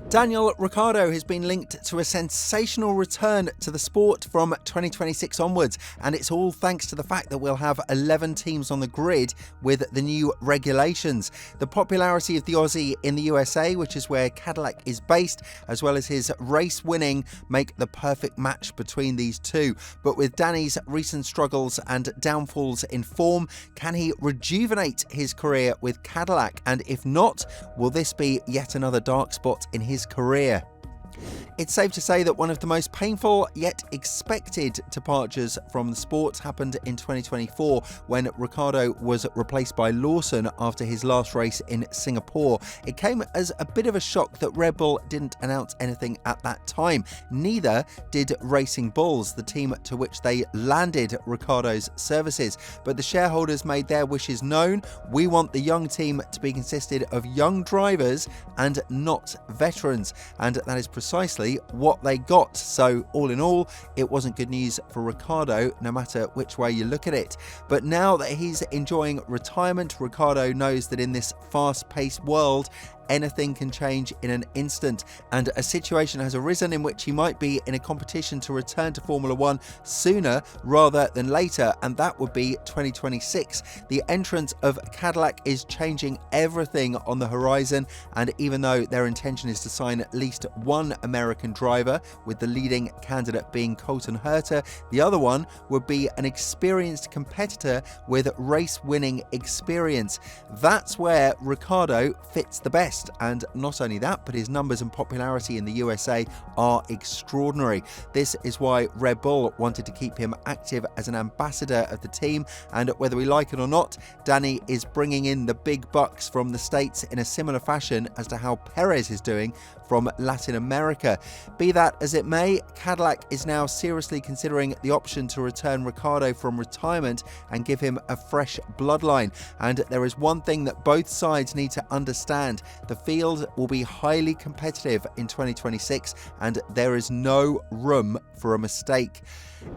Daniel Ricciardo has been linked to a sensational return to the sport from 2026 onwards, and it's all thanks to the fact that we'll have 11 teams on the grid with the new regulations. The popularity of the Aussie in the USA, which is where Cadillac is based, as well as his race winning, make the perfect match between these two. But with Danny's recent struggles and downfalls in form, can he rejuvenate his career with Cadillac? And if not, will this be yet another dark spot in his career? It's safe to say that one of the most painful yet expected departures from the sport happened in 2024 when Ricciardo was replaced by Lawson after his last race in Singapore. It came as a bit of a shock that Red Bull didn't announce anything at that time. Neither did Racing Bulls, the team to which they landed Ricciardo's services. But the shareholders made their wishes known. We want the young team to be consisted of young drivers and not veterans. And that is precisely what they got. So all in all, it wasn't good news for Ricciardo, no matter which way you look at it. But now that he's enjoying retirement, Ricciardo knows that in this fast-paced world, anything can change in an instant, and a situation has arisen in which he might be in a competition to return to Formula One sooner rather than later, and that would be 2026. The entrance of Cadillac is changing everything on the horizon, and even though their intention is to sign at least one American driver, with the leading candidate being Colton Herta, the other one would be an experienced competitor with race-winning experience. That's where Ricciardo fits the best. And not only that, but his numbers and popularity in the USA are extraordinary. This is why Red Bull wanted to keep him active as an ambassador of the team, and whether we like it or not, Danny is bringing in the big bucks from the States in a similar fashion as to how Perez is doing from Latin America. Be that as it may, Cadillac is now seriously considering the option to return Ricciardo from retirement and give him a fresh bloodline. And there is one thing that both sides need to understand: the field will be highly competitive in 2026, and there is no room for a mistake.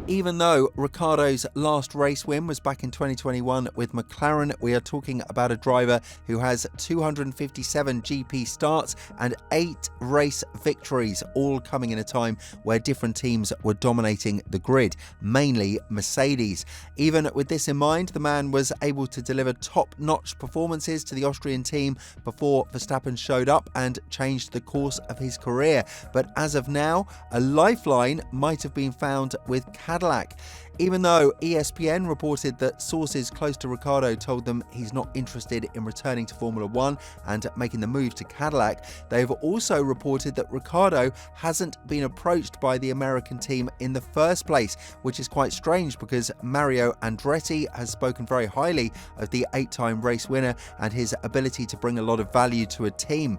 Even though Ricciardo's last race win was back in 2021 with McLaren, we are talking about a driver who has 257 GP starts and 8 race victories, all coming in a time where different teams were dominating the grid, mainly Mercedes. Even with this in mind, the man was able to deliver top-notch performances to the Austrian team before Verstappen showed up and changed the course of his career. But as of now, a lifeline might have been found with Cadillac. Even though ESPN reported that sources close to Ricciardo told them he's not interested in returning to Formula One and making the move to Cadillac, they've also reported that Ricciardo hasn't been approached by the American team in the first place, which is quite strange because Mario Andretti has spoken very highly of the 8-time race winner and his ability to bring a lot of value to a team.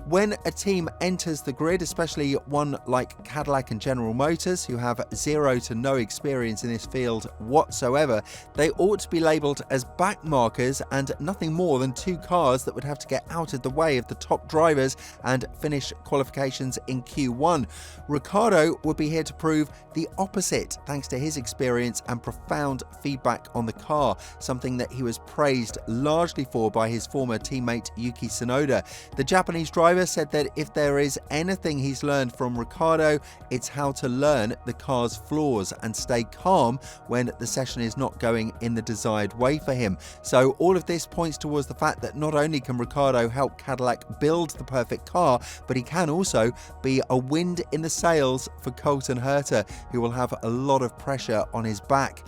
When a team enters the grid, especially one like Cadillac and General Motors, who have zero to no experience in this field whatsoever, they ought to be labelled as backmarkers and nothing more than 2 cars that would have to get out of the way of the top drivers and finish qualifications in Q1. Ricciardo would be here to prove the opposite, thanks to his experience and profound feedback on the car, something that he was praised largely for by his former teammate Yuki Tsunoda. The Japanese driver said that if there is anything he's learned from Ricciardo, it's how to learn the car's flaws and stay calm when the session is not going in the desired way for him. So all of this points towards the fact that not only can Ricciardo help Cadillac build the perfect car, but he can also be a wind in the sails for Colton Herta, who will have a lot of pressure on his back.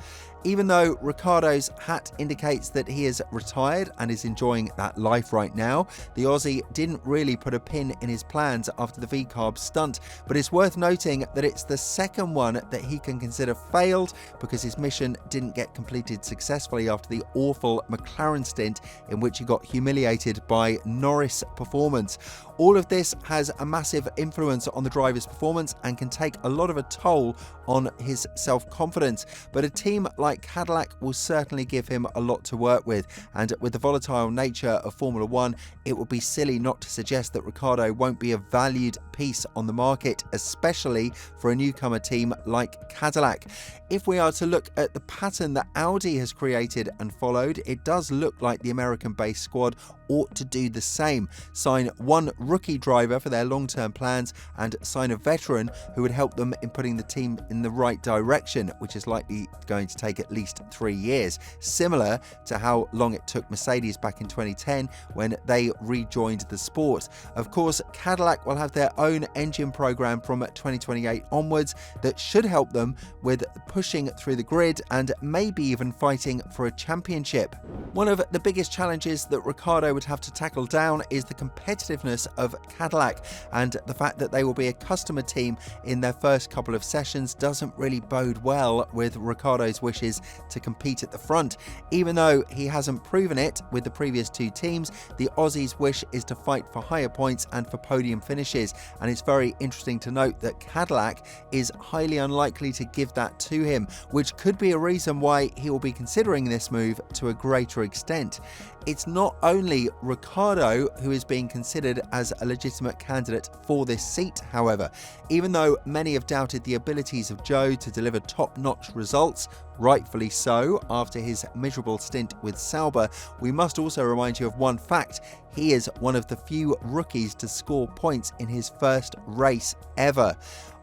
Even though Ricciardo's hat indicates that he is retired and is enjoying that life right now, the Aussie didn't really put a pin in his plans after the V-carb stunt, but it's worth noting that it's the second one that he can consider failed because his mission didn't get completed successfully after the awful McLaren stint in which he got humiliated by Norris' performance. All of this has a massive influence on the driver's performance and can take a lot of a toll on his self-confidence, but a team like Cadillac will certainly give him a lot to work with, and with the volatile nature of Formula One, it would be silly not to suggest that Ricciardo won't be a valued piece on the market, especially for a newcomer team like Cadillac. If we are to look at the pattern that Audi has created and followed, it does look like the American-based squad ought to do the same. Sign one rookie driver for their long-term plans and sign a veteran who would help them in putting the team in the right direction, which is likely going to take at least 3 years, similar to how long it took Mercedes back in 2010 when they rejoined the sport. Of course, Cadillac will have their own engine program from 2028 onwards that should help them with pushing through the grid and maybe even fighting for a championship. One of the biggest challenges that Ricciardo would have to tackle down is the competitiveness of Cadillac, and the fact that they will be a customer team in their first couple of sessions doesn't really bode well with Ricciardo's wishes to compete at the front. Even though he hasn't proven it with the previous 2 teams, the Aussie's wish is to fight for higher points and for podium finishes, and it's very interesting to note that Cadillac is highly unlikely to give that to him, which could be a reason why he will be considering this move to a greater extent. It's not only Ricciardo who is being considered as a legitimate candidate for this seat, however. Even though many have doubted the abilities of Zhou to deliver top-notch results, rightfully so, after his miserable stint with Sauber, we must also remind you of one fact: he is one of the few rookies to score points in his first race ever.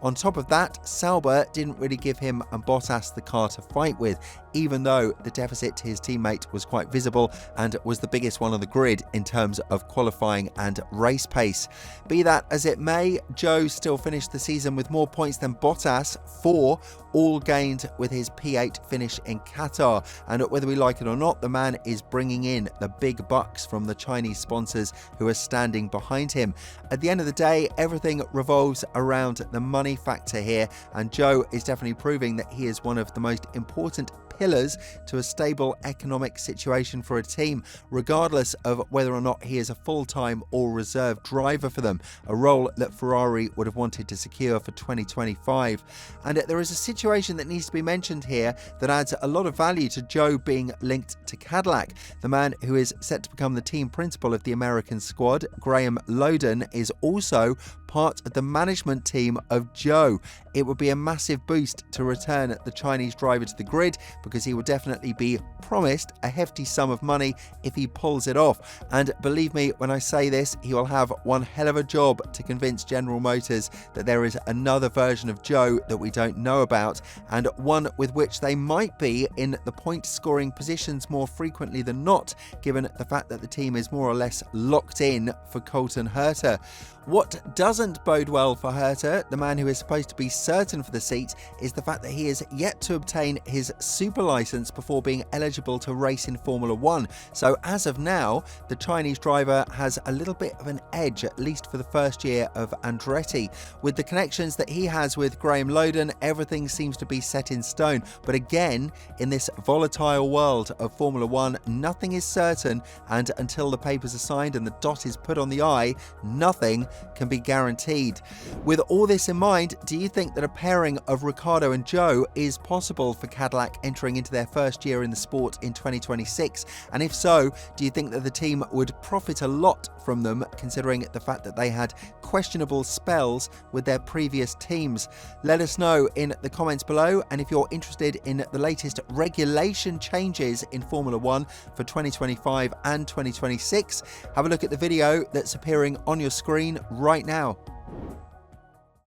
On top of that, Sauber didn't really give him and Bottas the car to fight with, even though the deficit to his teammate was quite visible and was the biggest one on the grid in terms of qualifying and race pace. Be that as it may, Zhou still finished the season with more points than Bottas, 4, all gained with his P8 finish in Qatar, and whether we like it or not, the man is bringing in the big bucks from the Chinese sponsors who are standing behind him. At the end of the day, everything revolves around the money factor here, and Zhou is definitely proving that he is one of the most important pillars to a stable economic situation for a team, regardless of whether or not he is a full-time or reserve driver for them, a role that Ferrari would have wanted to secure for 2025. And there is a situation that needs to be mentioned here that adds a lot of value to Zhou being linked to Cadillac. The man who is set to become the team principal of the American squad, Graham Loden, is also part of the management team of Zhou. It would be a massive boost to return the Chinese driver to the grid, because he will definitely be promised a hefty sum of money if he pulls it off. And believe me when I say this, he will have one hell of a job to convince General Motors that there is another version of Zhou that we don't know about, and one with which they might be in the point scoring positions more frequently than not, given the fact that the team is more or less locked in for Colton Herta. What doesn't bode well for Herta, the man who is supposed to be certain for the seat, is the fact that he is yet to obtain his super license before being eligible to race in Formula 1. So as of now, the Chinese driver has a little bit of an edge, at least for the first year of Andretti. With the connections that he has with Graham Loden, everything seems to be set in stone. But again, in this volatile world of Formula 1, nothing is certain, and until the papers are signed and the dot is put on the I, nothing can be guaranteed. With all this in mind, do you think that a pairing of Ricciardo and Zhou is possible for Cadillac entering into their first year in the sport in 2026? And if so, do you think that the team would profit a lot from them, considering the fact that they had questionable spells with their previous teams? Let us know in the comments below, and if you're interested in the latest regulation changes in Formula 1 for 2025 and 2026, have a look at the video that's appearing on your screen right now.